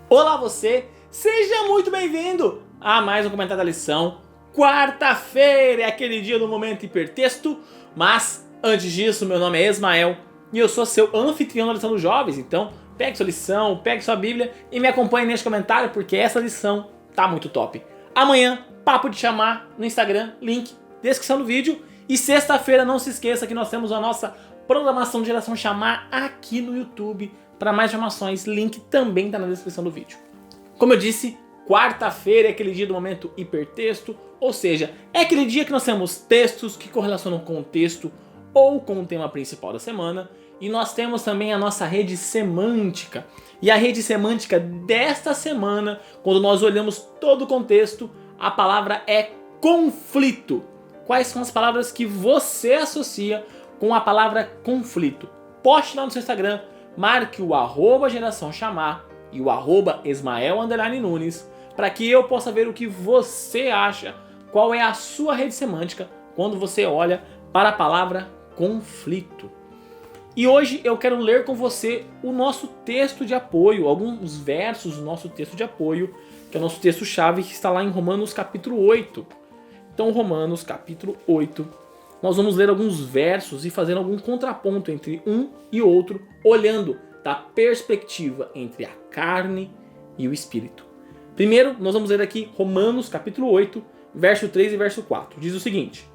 Olá você, seja muito bem-vindo a mais um comentário da lição. Quarta-feira é aquele dia do momento hipertexto, mas antes disso, meu nome é Ismael e eu sou seu anfitrião da lição dos jovens, então pegue sua lição, pegue sua bíblia e me acompanhe neste comentário porque essa lição tá muito top. Amanhã, papo de chamar no Instagram, link, descrição do vídeo, e sexta-feira não se esqueça que nós temos a nossa programação de geração chamar aqui no YouTube. Para mais informações, link também está na descrição do vídeo. Como eu disse, quarta-feira é aquele dia do momento hipertexto, ou seja, é aquele dia que nós temos textos que correlacionam com o texto ou com o tema principal da semana, e nós temos também a nossa rede semântica. E a rede semântica desta semana, quando nós olhamos todo o contexto, a palavra é conflito. Quais são as palavras que você associa com a palavra conflito? Poste lá no seu Instagram, marque o @geração chamar e o @Ismael_Nunes para que eu possa ver o que você acha, qual é a sua rede semântica quando você olha para a palavra conflito. E hoje eu quero ler com você o nosso texto de apoio, alguns versos do nosso texto de apoio, que é o nosso texto-chave que está lá em Romanos capítulo 8. Então Romanos capítulo 8. Nós vamos ler alguns versos e fazer algum contraponto entre um e outro, olhando da perspectiva entre a carne e o espírito. Primeiro, nós vamos ler aqui Romanos capítulo 8, verso 3 e verso 4. Diz o seguinte: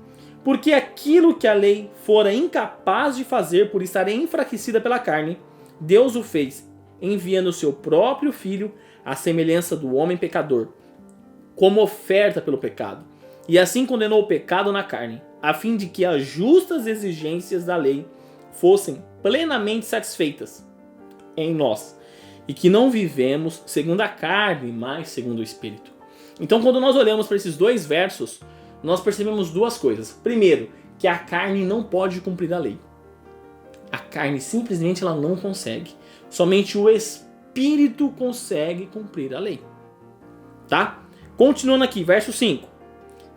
porque aquilo que a lei fora incapaz de fazer por estar enfraquecida pela carne, Deus o fez, enviando o seu próprio Filho à semelhança do homem pecador, como oferta pelo pecado. E assim condenou o pecado na carne, a fim de que as justas exigências da lei fossem plenamente satisfeitas em nós, e que não vivemos segundo a carne, mas segundo o Espírito. Então, quando nós olhamos para esses dois versos, nós percebemos duas coisas. Primeiro, que a carne não pode cumprir a lei. A carne simplesmente ela não consegue. Somente o Espírito consegue cumprir a lei. Tá? Continuando aqui, verso 5.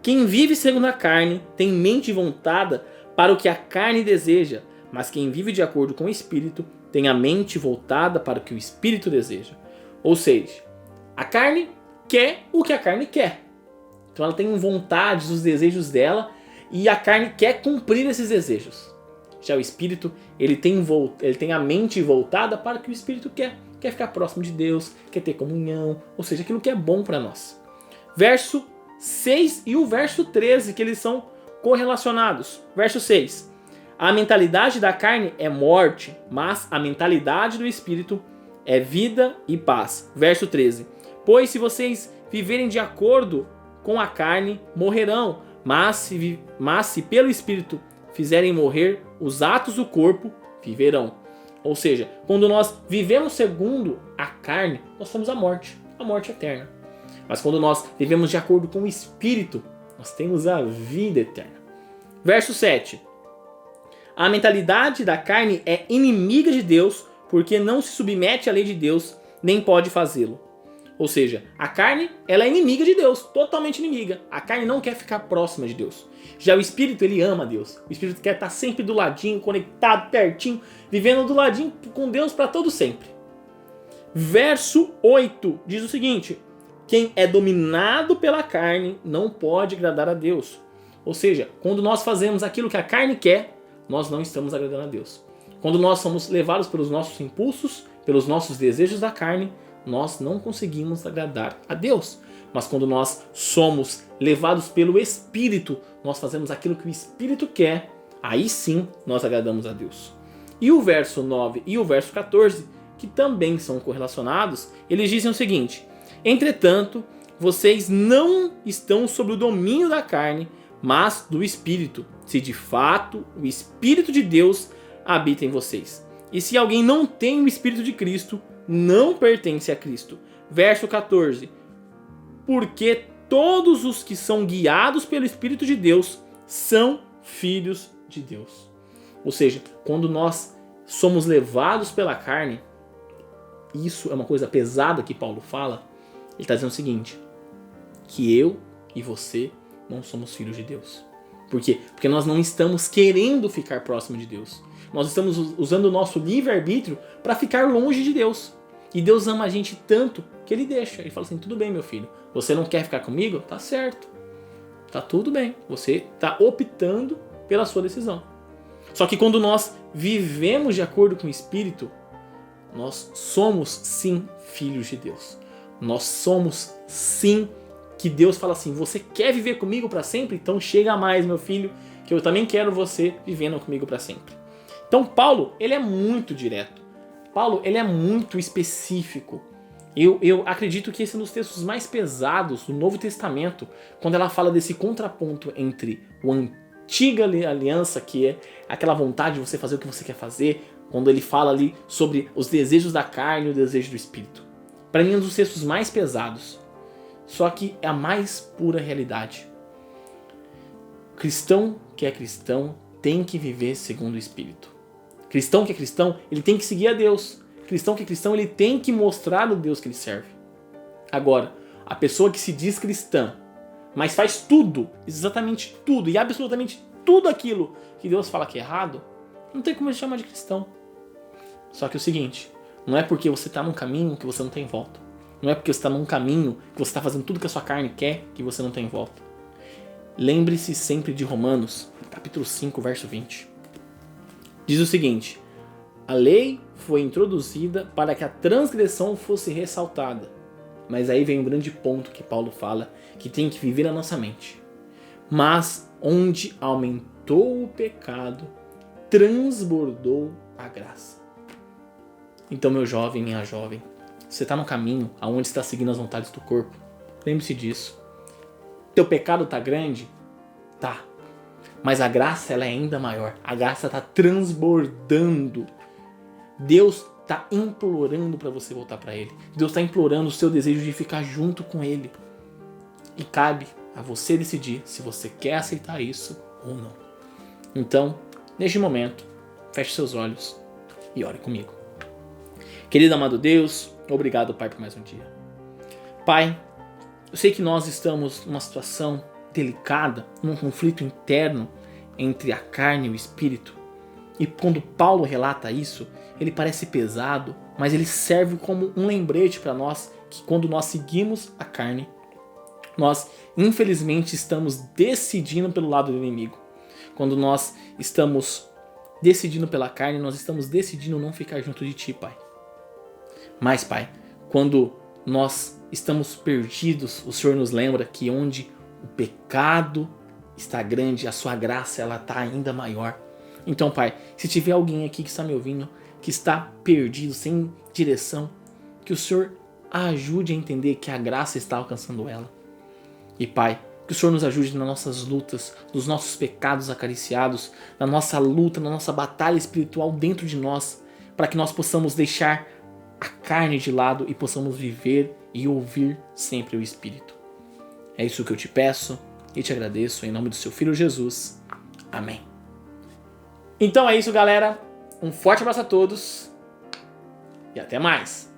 Quem vive segundo a carne tem mente voltada para o que a carne deseja, mas quem vive de acordo com o Espírito tem a mente voltada para o que o Espírito deseja. Ou seja, a carne quer o que a carne quer. Então ela tem vontades, os desejos dela, e a carne quer cumprir esses desejos. Já o Espírito, ele tem a mente voltada para o que o Espírito quer. Quer ficar próximo de Deus, quer ter comunhão, ou seja, aquilo que é bom para nós. Verso 6 e o verso 13, que eles são correlacionados. Verso 6. A mentalidade da carne é morte, mas a mentalidade do Espírito é vida e paz. Verso 13. Pois se vocês viverem de acordo com a carne, morrerão, mas se pelo Espírito fizerem morrer os atos do corpo, viverão. Ou seja, quando nós vivemos segundo a carne, nós temos a morte eterna. Mas quando nós vivemos de acordo com o Espírito, nós temos a vida eterna. Verso 7. A mentalidade da carne é inimiga de Deus, porque não se submete à lei de Deus, nem pode fazê-lo. Ou seja, a carne ela é inimiga de Deus, totalmente inimiga. A carne não quer ficar próxima de Deus. Já o Espírito, ele ama Deus. O Espírito quer estar sempre do ladinho, conectado, pertinho, vivendo do ladinho com Deus para todo sempre. Verso 8 diz o seguinte: quem é dominado pela carne não pode agradar a Deus. Ou seja, quando nós fazemos aquilo que a carne quer, nós não estamos agradando a Deus. Quando nós somos levados pelos nossos impulsos, pelos nossos desejos da carne, nós não conseguimos agradar a Deus. Mas quando nós somos levados pelo Espírito, nós fazemos aquilo que o Espírito quer, aí sim nós agradamos a Deus. E o verso 9 e o verso 14, que também são correlacionados, eles dizem o seguinte: entretanto, vocês não estão sob o domínio da carne, mas do Espírito, se de fato o Espírito de Deus habita em vocês. E se alguém não tem o Espírito de Cristo, não pertence a Cristo. Verso 14. Porque todos os que são guiados pelo Espírito de Deus são filhos de Deus. Ou seja, quando nós somos levados pela carne, isso é uma coisa pesada que Paulo fala. Ele está dizendo o seguinte: que eu e você não somos filhos de Deus. Por quê? Porque nós não estamos querendo ficar próximo de Deus. Nós estamos usando o nosso livre-arbítrio para ficar longe de Deus. E Deus ama a gente tanto que Ele deixa. Ele fala assim, tudo bem, meu filho, você não quer ficar comigo? Tá certo. Tá tudo bem. Você tá optando pela sua decisão. Só que quando nós vivemos de acordo com o Espírito, nós somos sim filhos de Deus. Nós somos sim que Deus fala assim, você quer viver comigo para sempre? Então chega mais, meu filho, que eu também quero você vivendo comigo para sempre. Então Paulo, ele é muito direto. Paulo, ele é muito específico. Eu acredito que esse é um dos textos mais pesados do Novo Testamento, quando ela fala desse contraponto entre a antiga aliança, que é aquela vontade de você fazer o que você quer fazer, quando ele fala ali sobre os desejos da carne e o desejo do espírito. Para mim é um dos textos mais pesados, só que é a mais pura realidade. Cristão que é cristão tem que viver segundo o Espírito. Cristão que é cristão, ele tem que seguir a Deus. Cristão que é cristão, ele tem que mostrar o Deus que ele serve. Agora, a pessoa que se diz cristã, mas faz tudo, exatamente tudo, e absolutamente tudo aquilo que Deus fala que é errado, não tem como ele chamar de cristão. Só que é o seguinte, não é porque você está num caminho que você não tem volta. Não é porque você está num caminho que você está fazendo tudo que a sua carne quer que você não tem volta. Lembre-se sempre de Romanos, capítulo 5, verso 20. Diz o seguinte, a lei foi introduzida para que a transgressão fosse ressaltada. Mas aí vem um grande ponto que Paulo fala, que tem que viver a nossa mente. Mas onde aumentou o pecado, transbordou a graça. Então, meu jovem, minha jovem, você está no caminho aonde está seguindo as vontades do corpo. Lembre-se disso. Teu pecado está grande? Tá. Mas a graça ela é ainda maior. A graça está transbordando. Deus está implorando para você voltar para Ele. Deus está implorando o seu desejo de ficar junto com Ele. E cabe a você decidir se você quer aceitar isso ou não. Então, neste momento, feche seus olhos e ore comigo. Querido amado Deus, obrigado, Pai, por mais um dia. Pai, eu sei que nós estamos numa situação delicada, num conflito interno entre a carne e o espírito. E quando Paulo relata isso, ele parece pesado, mas ele serve como um lembrete para nós que quando nós seguimos a carne, nós infelizmente estamos decidindo pelo lado do inimigo. Quando nós estamos decidindo pela carne, nós estamos decidindo não ficar junto de Ti, Pai. Mas, Pai, quando nós estamos perdidos, o Senhor nos lembra que onde o pecado está grande, a sua graça ela está ainda maior. Então, Pai, se tiver alguém aqui que está me ouvindo, que está perdido, sem direção, que o Senhor a ajude a entender que a graça está alcançando ela. E, Pai, que o Senhor nos ajude nas nossas lutas, nos nossos pecados acariciados, na nossa luta, na nossa batalha espiritual dentro de nós, para que nós possamos deixar a carne de lado e possamos viver e ouvir sempre o Espírito. É isso que eu te peço e te agradeço em nome do seu Filho Jesus. Amém. Então é isso, galera. Um forte abraço a todos e até mais.